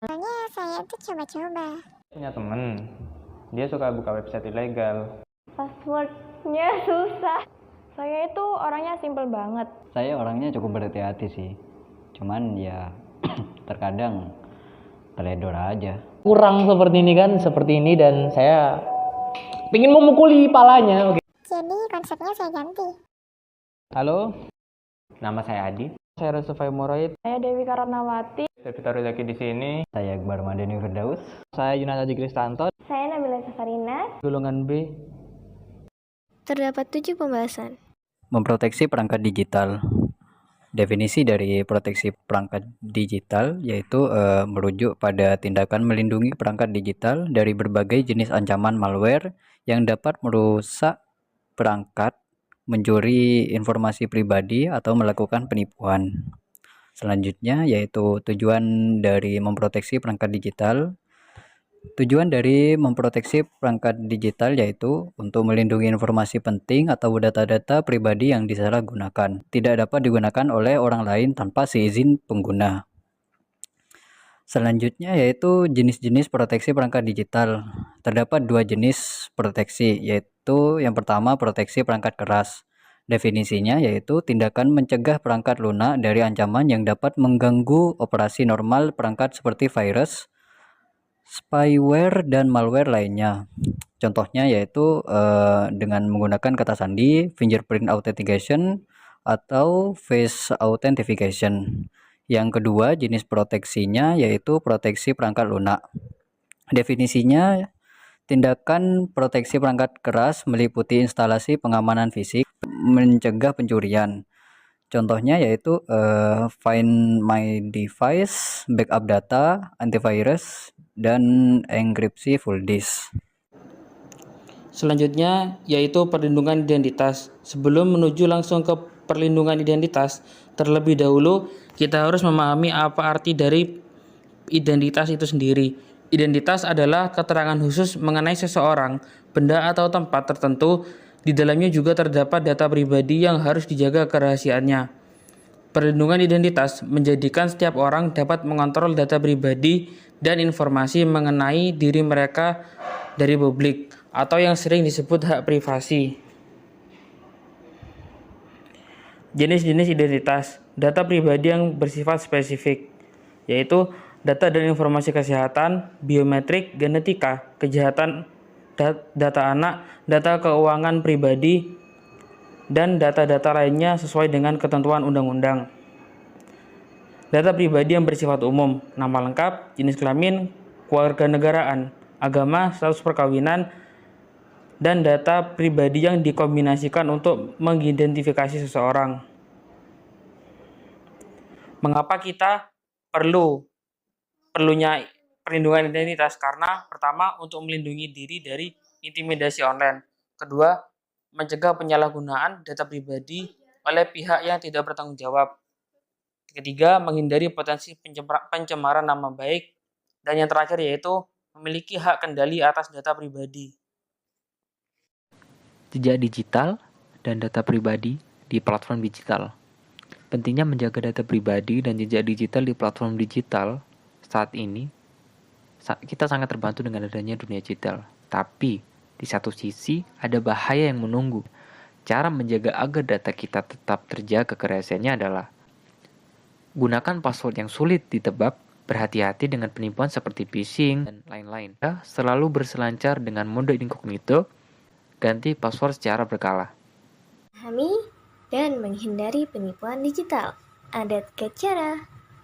Soalnya saya itu coba-coba. Punya temen, dia suka buka website ilegal. Passwordnya susah. Saya itu orangnya simple banget. Saya orangnya cukup berhati-hati sih. Cuman ya terkadang teledor aja. Kurang seperti ini dan saya ingin memukuli palanya. Jadi konsepnya saya ganti. Halo, nama saya Adi. Saya Resufa Moroid. Saya Dewi Karanawati. Saya Fitaru Zaki di sini. Saya Akbar Madani Firdaus. Saya Yunus Haji Kristanto. Saya Nabila Safarina. Golongan B. Terdapat 7 pembahasan. Memproteksi perangkat digital. Definisi dari proteksi perangkat digital yaitu merujuk pada tindakan melindungi perangkat digital dari berbagai jenis ancaman malware yang dapat merusak perangkat, mencuri informasi pribadi atau melakukan penipuan. Selanjutnya yaitu tujuan dari memproteksi perangkat digital. Tujuan dari memproteksi perangkat digital yaitu untuk melindungi informasi penting atau data-data pribadi yang disalahgunakan, tidak dapat digunakan oleh orang lain tanpa seizin pengguna. Selanjutnya yaitu jenis-jenis proteksi perangkat digital. Terdapat 2 jenis proteksi, yaitu yang pertama proteksi perangkat keras. Definisinya yaitu tindakan mencegah perangkat lunak dari ancaman yang dapat mengganggu operasi normal perangkat seperti virus, spyware, dan malware lainnya. Contohnya yaitu dengan menggunakan kata sandi, fingerprint authentication, atau face authentication. Yang kedua jenis proteksinya yaitu proteksi perangkat lunak. Definisinya tindakan proteksi perangkat keras meliputi instalasi pengamanan fisik, mencegah pencurian. Contohnya yaitu Find My Device, backup data, antivirus, dan enkripsi full disk. Selanjutnya yaitu perlindungan identitas. Sebelum menuju langsung ke perlindungan identitas, terlebih dahulu kita harus memahami apa arti dari identitas itu sendiri. Identitas adalah keterangan khusus mengenai seseorang, benda atau tempat tertentu. Di dalamnya juga terdapat data pribadi yang harus dijaga kerahasiaannya. Perlindungan identitas menjadikan setiap orang dapat mengontrol data pribadi dan informasi mengenai diri mereka dari publik, atau yang sering disebut hak privasi. Jenis-jenis identitas, data pribadi yang bersifat spesifik, yaitu data dan informasi kesehatan, biometrik, genetika, kejahatan, data anak, data keuangan pribadi, dan data-data lainnya sesuai dengan ketentuan undang-undang. Data pribadi yang bersifat umum, nama lengkap, jenis kelamin, kewarganegaraan, agama, status perkawinan, dan data pribadi yang dikombinasikan untuk mengidentifikasi seseorang. Mengapa kita perlunya perlindungan identitas? Karena pertama, untuk melindungi diri dari intimidasi online. Kedua, mencegah penyalahgunaan data pribadi oleh pihak yang tidak bertanggung jawab. Ketiga, menghindari potensi pencemaran nama baik. Dan yang terakhir yaitu memiliki hak kendali atas data pribadi. Jejak digital dan data pribadi di platform digital. Pentingnya menjaga data pribadi dan jejak digital di platform digital saat ini, kita sangat terbantu dengan adanya dunia digital. Tapi, di satu sisi ada bahaya yang menunggu. Cara menjaga agar data kita tetap terjaga kerahasiaannya adalah gunakan password yang sulit ditebak, berhati-hati dengan penipuan seperti phishing dan lain-lain. Selalu berselancar dengan mode incognito, ganti password secara berkala. Pahami dan menghindari penipuan digital. Ada 3 cara,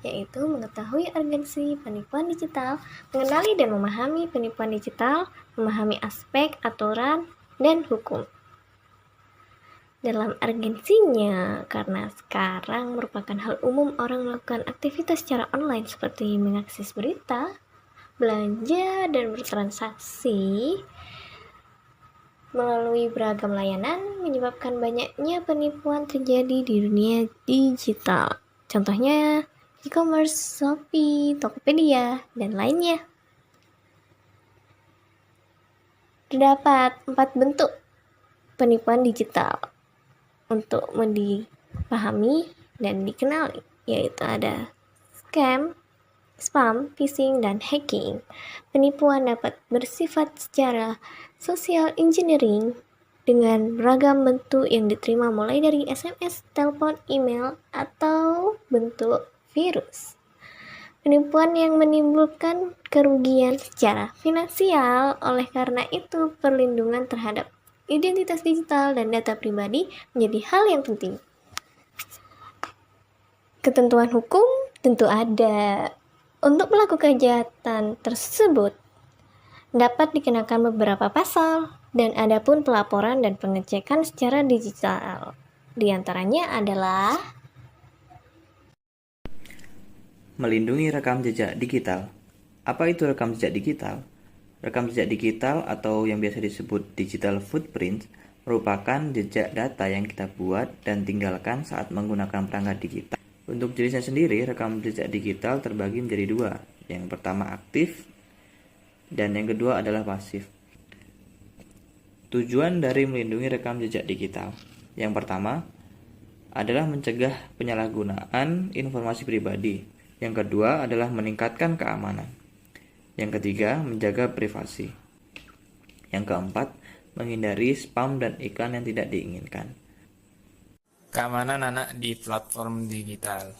yaitu mengetahui urgensi penipuan digital, mengenali dan memahami penipuan digital, memahami aspek, aturan, dan hukum. Dalam urgensinya, karena sekarang merupakan hal umum orang melakukan aktivitas secara online seperti mengakses berita, belanja, dan bertransaksi melalui beragam layanan, menyebabkan banyaknya penipuan terjadi di dunia digital. Contohnya e-commerce, Shopee, Tokopedia, dan lainnya. Terdapat 4 bentuk penipuan digital untuk dipahami dan dikenali, yaitu ada scam, spam, phishing, dan hacking. Penipuan dapat bersifat secara social engineering dengan beragam bentuk yang diterima mulai dari SMS, telepon, email, atau bentuk virus. Penipuan yang menimbulkan kerugian secara finansial. Oleh karena itu, perlindungan terhadap identitas digital dan data pribadi menjadi hal yang penting. Ketentuan hukum tentu ada. Untuk pelaku kejahatan tersebut dapat dikenakan beberapa pasal, dan ada pun pelaporan dan pengecekan secara digital. Di antaranya adalah melindungi rekam jejak digital. Apa itu rekam jejak digital? Rekam jejak digital atau yang biasa disebut digital footprint merupakan jejak data yang kita buat dan tinggalkan saat menggunakan perangkat digital. Untuk jenisnya sendiri, rekam jejak digital terbagi menjadi dua. Yang pertama aktif dan yang kedua adalah pasif. Tujuan dari melindungi rekam jejak digital. Yang pertama adalah mencegah penyalahgunaan informasi pribadi. Yang kedua adalah meningkatkan keamanan. Yang ketiga, menjaga privasi. Yang keempat, menghindari spam dan iklan yang tidak diinginkan. Keamanan anak di platform digital.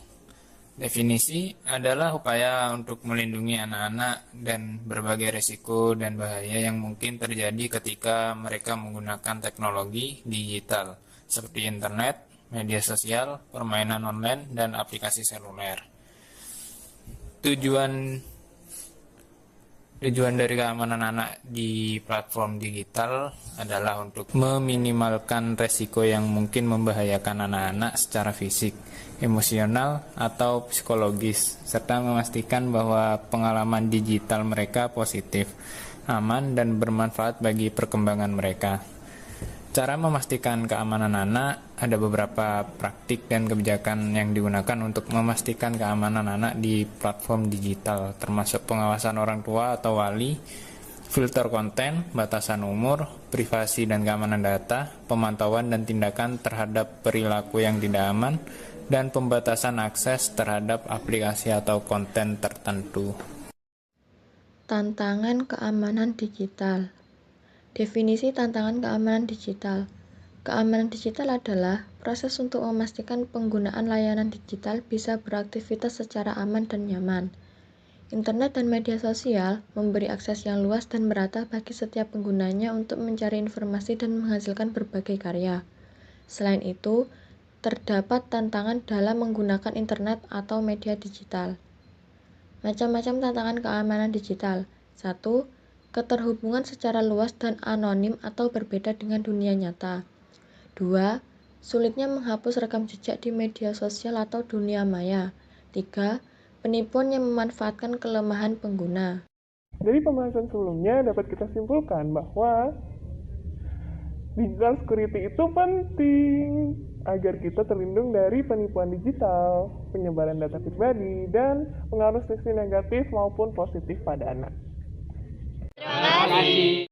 Definisi adalah upaya untuk melindungi anak-anak dan berbagai risiko dan bahaya yang mungkin terjadi ketika mereka menggunakan teknologi digital seperti internet, media sosial, permainan online, dan aplikasi seluler. Tujuan dari keamanan anak di platform digital adalah untuk meminimalkan resiko yang mungkin membahayakan anak-anak secara fisik, emosional, atau psikologis, serta memastikan bahwa pengalaman digital mereka positif, aman, dan bermanfaat bagi perkembangan mereka. Cara memastikan keamanan anak, ada beberapa praktik dan kebijakan yang digunakan untuk memastikan keamanan anak di platform digital, termasuk pengawasan orang tua atau wali, filter konten, batasan umur, privasi dan keamanan data, pemantauan dan tindakan terhadap perilaku yang tidak aman, dan pembatasan akses terhadap aplikasi atau konten tertentu. Tantangan keamanan digital. Definisi tantangan keamanan digital. Keamanan digital adalah proses untuk memastikan penggunaan layanan digital bisa beraktivitas secara aman dan nyaman. Internet dan media sosial memberi akses yang luas dan merata bagi setiap penggunanya untuk mencari informasi dan menghasilkan berbagai karya. Selain itu, terdapat tantangan dalam menggunakan internet atau media digital. Macam-macam tantangan keamanan digital. 1. Keterhubungan secara luas dan anonim atau berbeda dengan dunia nyata. 2. Sulitnya menghapus rekam jejak di media sosial atau dunia maya. 3. Penipuan yang memanfaatkan kelemahan pengguna. Dari pembahasan sebelumnya dapat kita simpulkan bahwa digital security itu penting agar kita terlindung dari penipuan digital, penyebaran data pribadi, dan pengaruh sisi negatif maupun positif pada anak. Terima kasih.